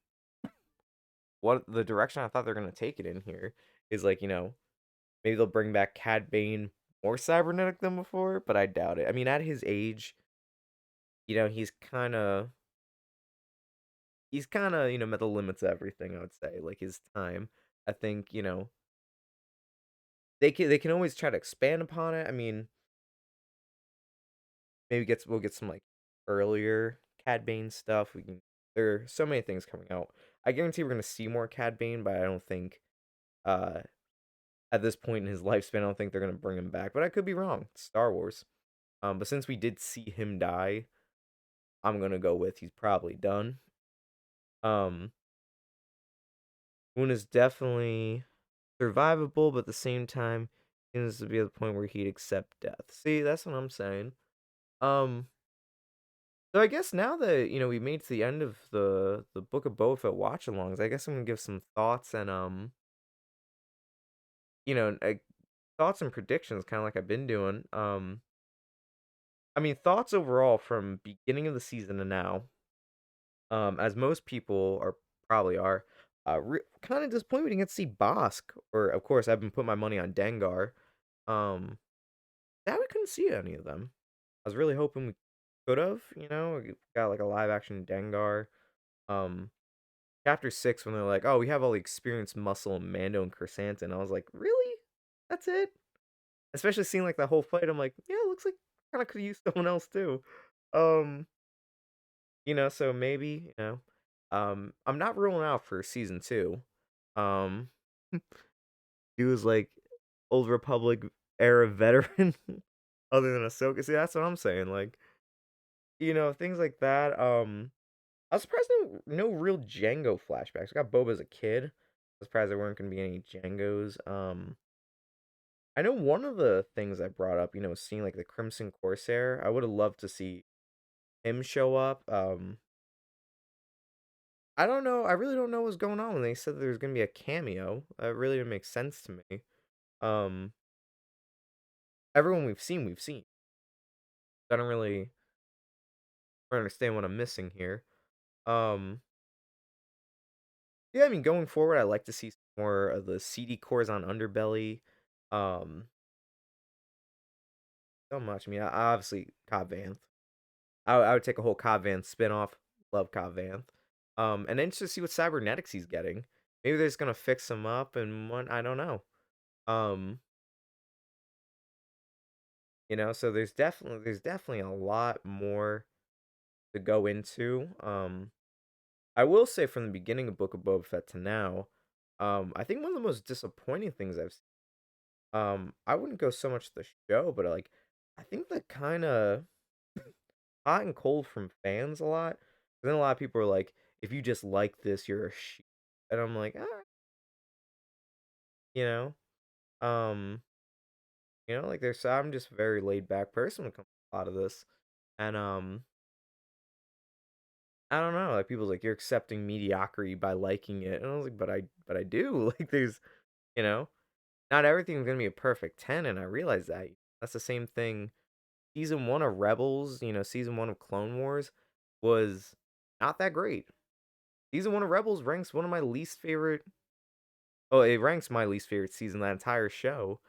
what the direction I thought they're gonna take it in here is like, maybe they'll bring back Cad Bane more cybernetic than before, but I doubt it. I mean, at his age, he's kind of met the limits of everything. I would say like his time. I think they can always try to expand upon it. I mean, maybe we'll get some like earlier Cad Bane stuff. There are so many things coming out. I guarantee we're gonna see more Cad Bane, but I don't think uh at this point in his lifespan, I don't think they're gonna bring him back. But I could be wrong. It's Star Wars. But since we did see him die, I'm gonna go with he's probably done. Um, Moon is definitely survivable, but at the same time, he needs to be at the point where he'd accept death. See, that's what I'm saying. Um, so I guess now that we made to the end of the Book of Boba Fett watch-alongs, I guess I'm gonna give some thoughts and thoughts and predictions, kind of like I've been doing. I mean, thoughts overall from beginning of the season to now. As most people probably are, kind of disappointed we didn't get to see Bosk, or of course I've been putting my money on Dengar. Um, that we couldn't see any of them. I was really hoping we could have, we got like a live action Dengar. Um, Chapter 6 when they're like, oh, we have all the experienced muscle in Mando and Chrysanthemum. I was like, really? That's it? Especially seeing like the whole fight, I'm like, yeah, it looks like kind of could use someone else too. Um, so maybe, I'm not ruling out for season 2. Um, he was like old Republic era veteran, other than Ahsoka. See, that's what I'm saying. Like, things like that. I was surprised no real Django flashbacks. I got Boba as a kid. I was surprised there weren't gonna be any Django's. I know one of the things I brought up, seeing like the Crimson Corsair. I would have loved to see him show up. I don't know. I really don't know what's going on when they said there's gonna be a cameo. It really didn't make sense to me. Um, Everyone we've seen. I don't really understand what I'm missing here. Um, yeah, I mean, going forward, I like to see more of the CD cores on Underbelly. Um, so much. I mean, obviously Cobb Vanth. I would take a whole Cobb Vanth spinoff. Love Cobb Vanth. And then just to see what cybernetics he's getting. Maybe they're just gonna fix him up and one. I don't know. Um, so there's definitely a lot more to go into. I will say from the beginning of Book of Boba Fett to now, I think one of the most disappointing things I've seen. I wouldn't go so much the show, but like, I think the kind of hot and cold from fans a lot. Then a lot of people are like, if you just like this, you're a sheep, and I'm like, all right, you know, um, like there's I'm just a very laid back person when it comes to a lot of this, and I don't know, like people's like you're accepting mediocrity by liking it, and I was like, but I do like there's you know not everything's gonna be a perfect 10, and I realize that that's the same thing. Season 1 of Rebels, season 1 of Clone Wars was not that great. Season 1 of Rebels ranks one of my least favorite. Oh, it ranks my least favorite season of that entire show.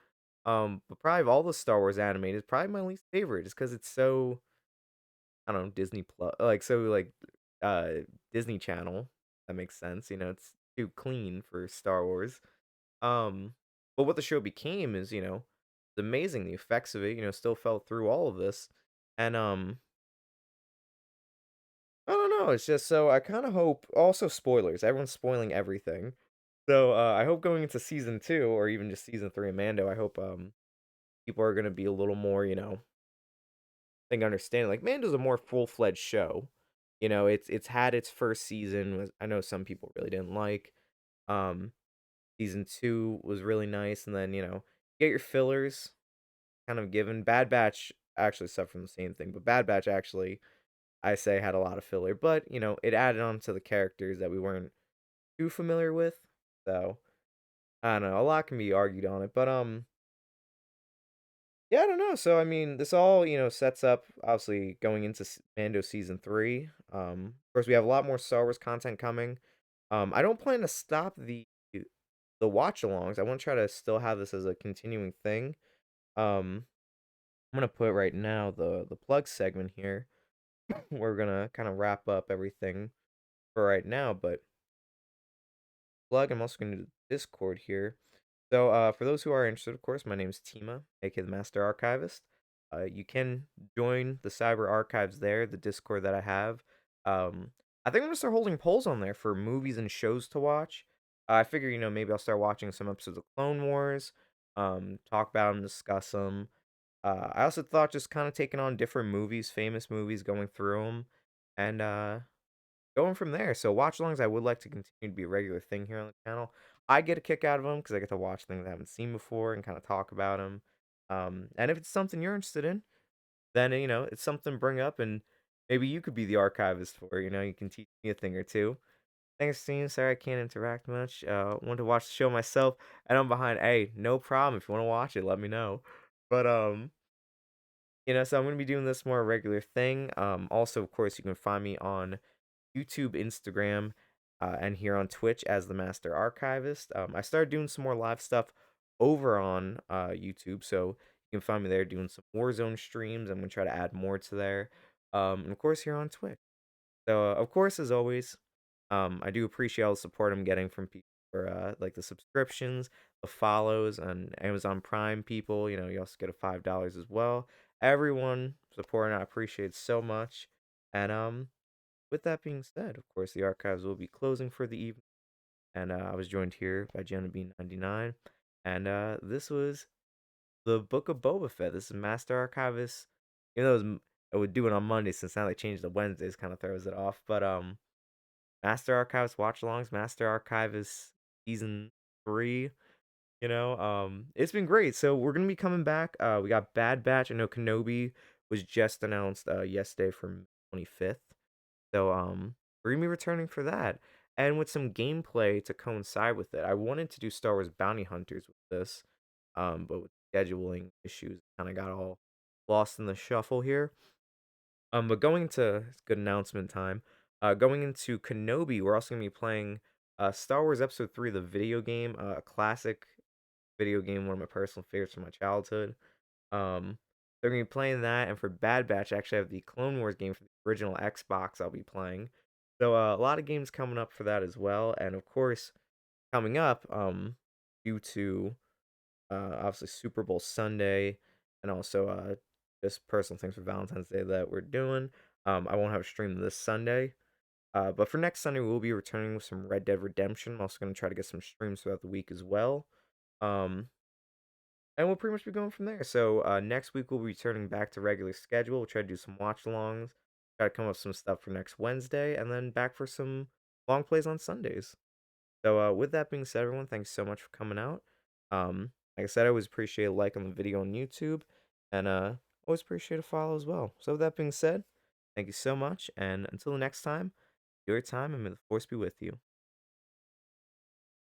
But probably of all the Star Wars animated, it's probably my least favorite, just because it's so I don't know, Disney Plus, like, so, like, uh, Disney Channel. That makes sense, it's too clean for Star Wars. Um, but what the show became is, it's amazing. The effects of it, still fell through all of this. And, I don't know, it's just so I kinda hope also spoilers, everyone's spoiling everything. So, I hope going into season 2 or even just season 3 of Mando, I hope, people are gonna be a little more, think understanding. Like Mando's a more full-fledged show. It's had its first season was I know some people really didn't like. Um, season 2 was really nice, and then, get your fillers kind of given. Bad Batch actually suffered from the same thing, but Bad Batch actually, I say, had a lot of filler, but, it added on to the characters that we weren't too familiar with. So, I don't know, a lot can be argued on it, but, yeah, I don't know. So, I mean, this all, sets up obviously going into Mando season 3. Of course, we have a lot more Star Wars content coming. I don't plan to stop the watch-alongs. I want to try to still have this as a continuing thing. I'm gonna put right now the plug segment here. We're gonna kind of wrap up everything for right now, but plug. I'm also gonna do Discord here. So, for those who are interested, of course, my name is Tima, aka the Master Archivist. You can join the Cyber Archives there, the Discord that I have. Um, I think I'm gonna start holding polls on there for movies and shows to watch. I figure, maybe I'll start watching some episodes of Clone Wars, talk about them, discuss them. I also thought just kind of taking on different movies, famous movies, going through them, and going from there. So watch-alongs, I would like to continue to be a regular thing here on the channel. I get a kick out of them because I get to watch things I haven't seen before and kind of talk about them. And if it's something you're interested in, then it's something to bring up, and maybe you could be the archivist for. You can teach me a thing or two. Thanks, team. Sorry I can't interact much. Want to watch the show myself, and I'm behind. Hey, no problem. If you want to watch it, let me know. But so I'm gonna be doing this more a regular thing. Also, of course, you can find me on YouTube, Instagram, and here on Twitch as the Master Archivist. I started doing some more live stuff over on YouTube, so you can find me there doing some Warzone streams. I'm gonna try to add more to there. And of course, here on Twitch. So, of course, as always, I do appreciate all the support I'm getting from people for like the subscriptions, the follows, and Amazon Prime people. You also get a $5 as well. Everyone supporting, I appreciate so much. And with that being said, of course, the archives will be closing for the evening. And I was joined here by Jenna B99. And this was the Book of Boba Fett. This is Master Archivist. I would do it on Monday since now they changed the Wednesdays, kind of throws it off. But Master Archivist watch-alongs, Master Archivist season 3. It's been great. So we're gonna be coming back. We got Bad Batch. I know Kenobi was just announced yesterday from 25th. So we're gonna be returning for that. And with some gameplay to coincide with it. I wanted to do Star Wars Bounty Hunters with this. But with scheduling issues, kind of got all lost in the shuffle here. But going into it's good announcement time. Going into Kenobi, we're also gonna be playing Star Wars Episode 3, the video game, a classic video game, one of my personal favorites from my childhood. They're gonna be playing that, and for Bad Batch, I actually have the Clone Wars game for the original Xbox I'll be playing. So a lot of games coming up for that as well, and of course, coming up, due to obviously Super Bowl Sunday, and also just personal things for Valentine's Day that we're doing. I won't have a stream this Sunday. But for next Sunday, we'll be returning with some Red Dead Redemption. I'm also going to try to get some streams throughout the week as well. Um, and we'll pretty much be going from there. So next week, we'll be returning back to regular schedule. We'll try to do some watch-alongs, try to come up with some stuff for next Wednesday, and then back for some long plays on Sundays. So with that being said, everyone, thanks so much for coming out. Like I said, I always appreciate a like on the video on YouTube, and always appreciate a follow as well. So with that being said, thank you so much, and until the next time, your time, and may the force be with you.